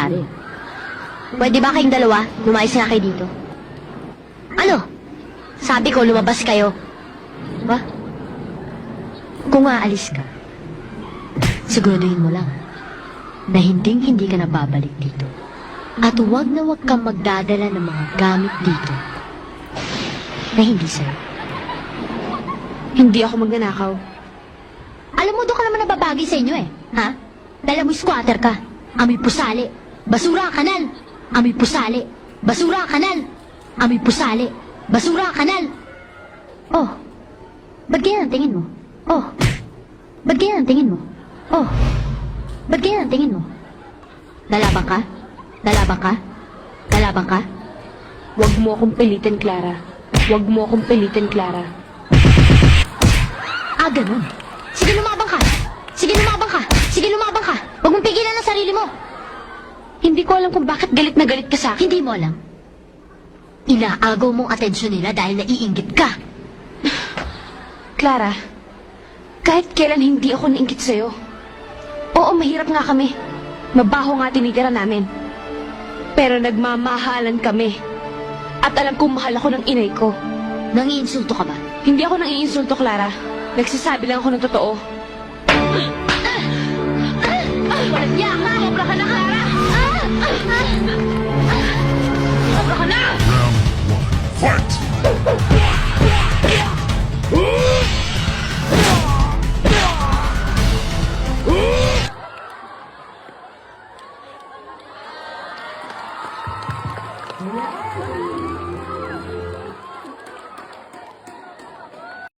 nangyari. Pwede ba kayong dalawa? Lumayas na kayo dito. Ano? Sabi ko, lumabas kayo. Ba? Kung aalis ka, siguraduhin mo lang na hindi ka na babalik dito. At huwag na huwag kang magdadala ng mga gamit dito na hindi sa'yo. Hindi ako magnanakaw. Alam mo, doon ka naman nababagi sa inyo eh. Ha? Dala mo squatter ka. Amoy pusali. Basura ang kanal. Amoy pusali. Basura ang kanal. Amoy pusali. Basura ang kanal. Oh. Ba't ganyan ang tingin mo? Oh. Ba't ganyan ang tingin mo? Oh. Ba't ganyan ang tingin mo? Lalabang ka? Lalabang ka? Lalabang ka? Huwag mo akong pilitin, Clara. Huwag mo akong pilitin, Clara. Ah, ganun. Sige, lumabang ka. Sige, lumabang ka. Sige, lumabang ka. Huwag mong pigilan ang sarili mo. Hindi ko alam kung bakit galit na galit ka sa akin. Hindi mo alam. Inaagaw mong atensyon nila dahil naiinggit ka. Clara, kahit kailan hindi ako nainggit sa'yo. Oo, mahirap nga kami. Mabaho nga tinitira namin. Pero nagmamahalan kami. At alam kong mahal ako ng inay ko. Nangiinsulto ka ba? Hindi ako nang-iinsulto, Clara. Nagsasabi lang ako ng totoo. Walang niya ka! Sobra ka na, Clara! Sobra ka na! Round one. Fight!